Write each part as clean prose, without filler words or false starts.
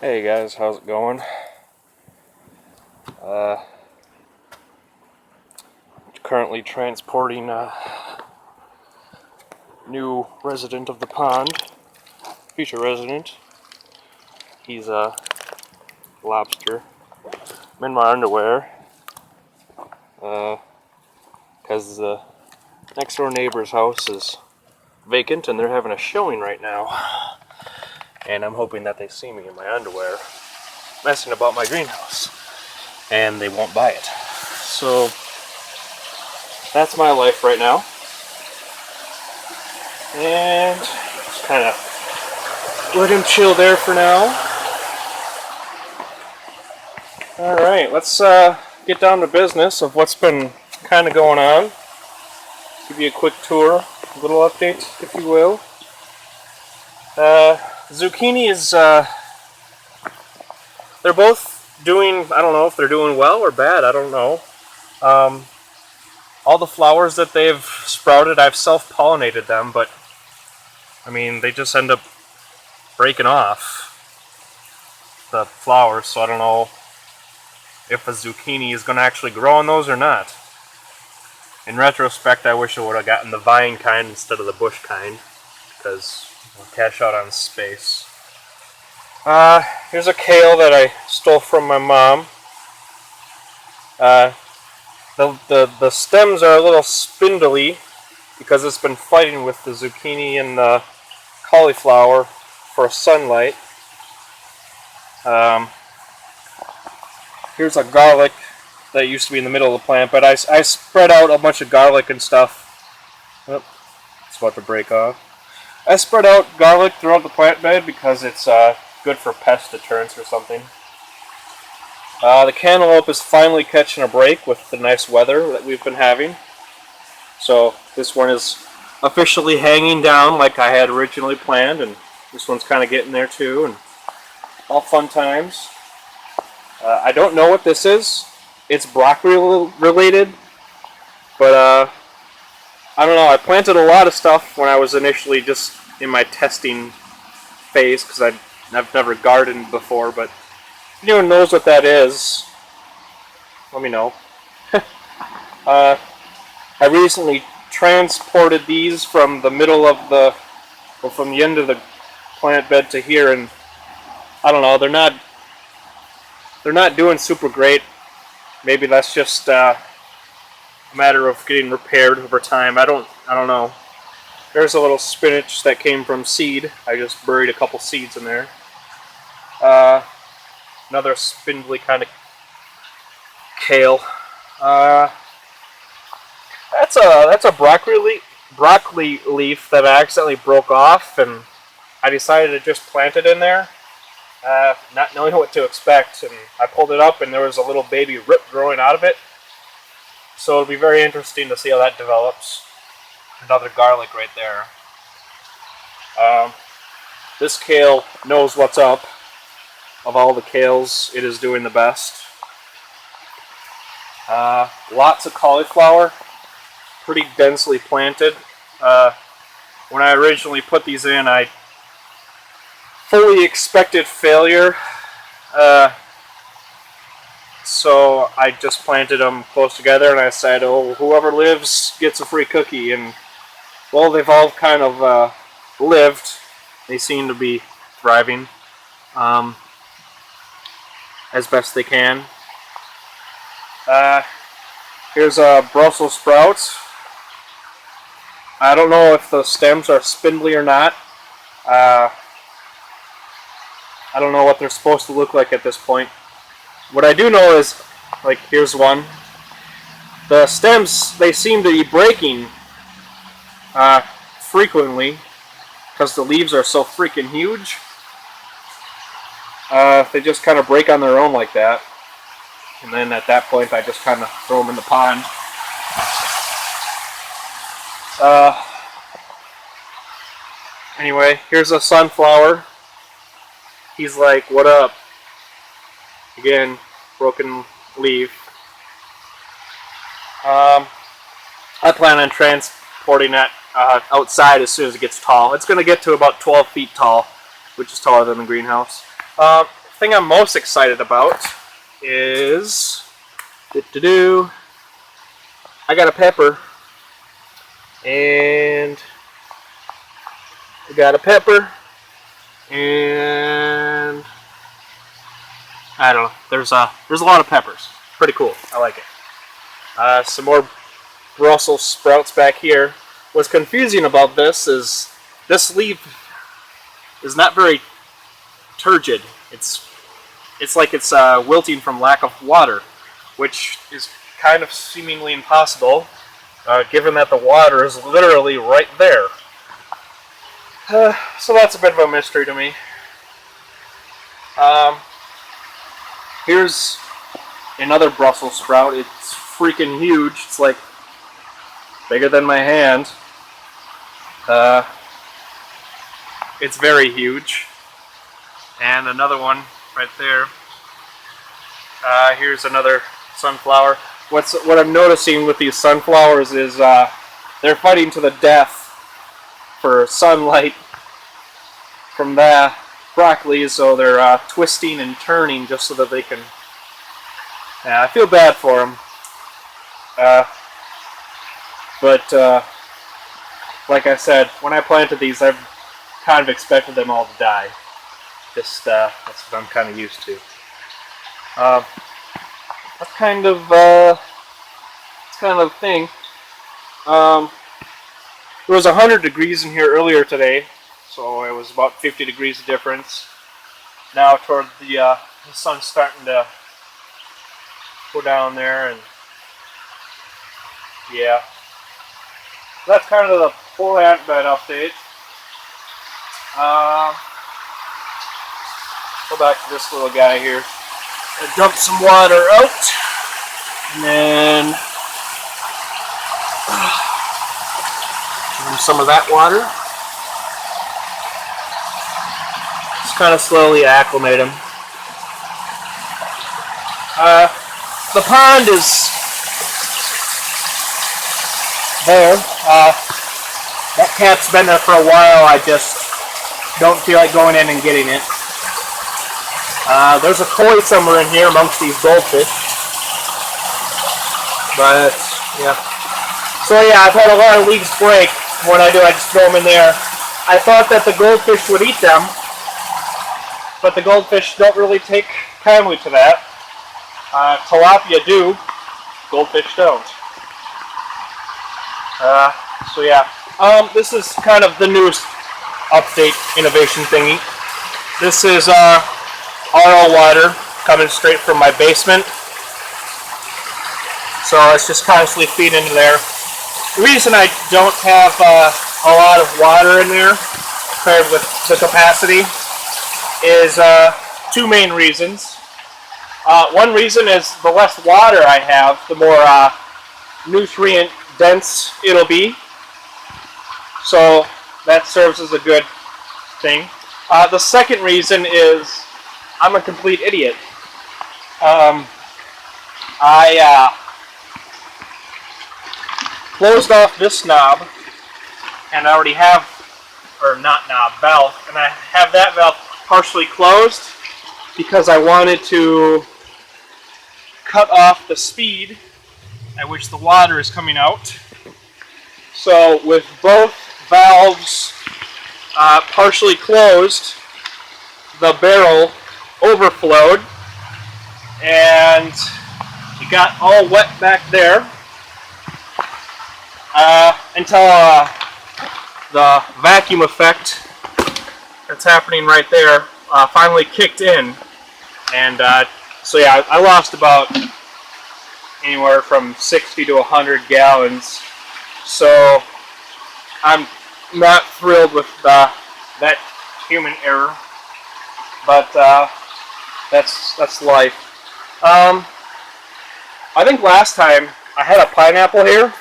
Hey guys, how's it going? Currently transporting a new resident of the pond, future resident. He's a lobster. I'm in my underwear because the next door neighbor's house is vacant and they're having a showing right now. And I'm hoping that they see me in my underwear messing about my greenhouse and they won't buy it. So that's my life right now. And just kind of let him chill there for now. Alright, let's get down to business of what's been kind of going on. Give you a quick tour, a little update, if you will. Zucchini is, they're both doing, I don't know if they're doing well or bad, I don't know. All the flowers that they've sprouted, I've self-pollinated them, but I mean, they just end up breaking off the flowers, so I don't know if a zucchini is going to actually grow on those or not. In retrospect, I wish I would have gotten the vine kind instead of the bush kind, because I'll cash out on space. Here's a kale that I stole from my mom. The stems are a little spindly because it's been fighting with the zucchini and the cauliflower for sunlight. Here's a garlic that used to be in the middle of the plant, but I spread out a bunch of garlic and stuff. Oh, it's about to break off. I spread out garlic throughout the plant bed because it's good for pest deterrence or something. The cantaloupe is finally catching a break with the nice weather that we've been having. So this one is officially hanging down like I had originally planned, and this one's kind of getting there too, and all fun times. I don't know what this is. It's broccoli related, but I don't know. I planted a lot of stuff when I was initially just in my testing phase because I've never gardened before, but if anyone knows what that is, let me know. I recently transported these from the middle of from the end of the plant bed to here, and I don't know, they're not doing super great. Maybe that's just a matter of getting repaired over time. I don't know. There's a little spinach that came from seed. I just buried a couple seeds in there. Another spindly kind of kale. That's a broccoli leaf that I accidentally broke off, and I decided to just plant it in there, not knowing what to expect. And I pulled it up, and there was a little baby rip growing out of it. So it'll be very interesting to see how that develops. Another garlic right there. This kale knows what's up. Of all the kales, it is doing the best. Lots of cauliflower, pretty densely planted. When I originally put these in, I fully expected failure, so I just planted them close together, and I said, oh, whoever lives gets a free cookie. And well, they've all kind of lived. They seem to be thriving as best they can. Here's a Brussels sprout. I don't know if the stems are spindly or not. I don't know what they're supposed to look like at this point. What I do know is, like, here's one. The stems, they seem to be breaking frequently because the leaves are so freaking huge. They just kind of break on their own like that. And then at that point, I just kind of throw them in the pond. Anyway, here's a sunflower. He's like, what up? Again, broken leaf. I plan on transporting that outside as soon as it gets tall. It's going to get to about 12 feet tall, which is taller than the greenhouse. thing I'm most excited about is I got a pepper, and we got a pepper, and I don't know. There's a lot of peppers. Pretty cool. I like it. Some more Brussels sprouts back here. What's confusing about this is this leaf is not very turgid. It's like it's wilting from lack of water, which is kind of seemingly impossible, given that the water is literally right there. So that's a bit of a mystery to me. Here's another Brussels sprout. It's freaking huge. It's like bigger than my hand. It's very huge. And another one right there. Here's another sunflower. What I'm noticing with these sunflowers is they're fighting to the death for sunlight from the broccoli, so they're twisting and turning just so that they can. I feel bad for them, but like I said, when I planted these, I've kind of expected them all to die. Just that's what I'm kind of used to. That's kind of thing. It was 100 degrees in here earlier today, so it was about 50 degrees difference. Now toward the sun's starting to go down there, and yeah, that's kind of the plant bed update. Go back to this little guy here. I dumped some water out, and then some of that water. Just kind of slowly acclimate him. The pond is there. That cat's been there for a while. I just don't feel like going in and getting it. There's a koi somewhere in here amongst these goldfish. But, yeah. So yeah, I've had a lot of leaves break. When I do, I just throw them in there. I thought that the goldfish would eat them, but the goldfish don't really take kindly to that. Tilapia do, goldfish don't. So yeah, this is kind of the newest update innovation thingy. This is RO water coming straight from my basement. So it's just constantly feeding into there. The reason I don't have a lot of water in there compared with the capacity is two main reasons. One reason is the less water I have, the more nutrient dense it'll be. So that serves as a good thing. The second reason is I'm a complete idiot. I closed off this knob, and I already have, or not knob, valve, and I have that valve partially closed because I wanted to cut off the speed at which the water is coming out. So with both valves partially closed, the barrel overflowed and it got all wet back there until the vacuum effect that's happening right there finally kicked in, and so yeah, I lost about anywhere from 60 to 100 gallons. So I'm not thrilled with that human error, but that's life. I think last time I had a pineapple here.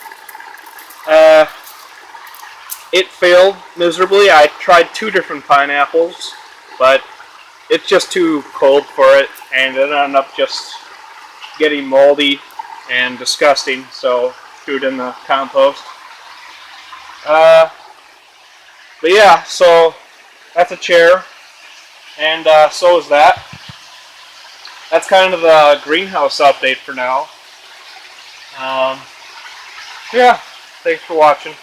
It failed miserably. I tried 2 different pineapples, but it's just too cold for it, and it ended up just getting moldy and disgusting, so threw it in the compost. But yeah, so that's a chair, and so is that. that's kind of the greenhouse update for now. Yeah, thanks for watching.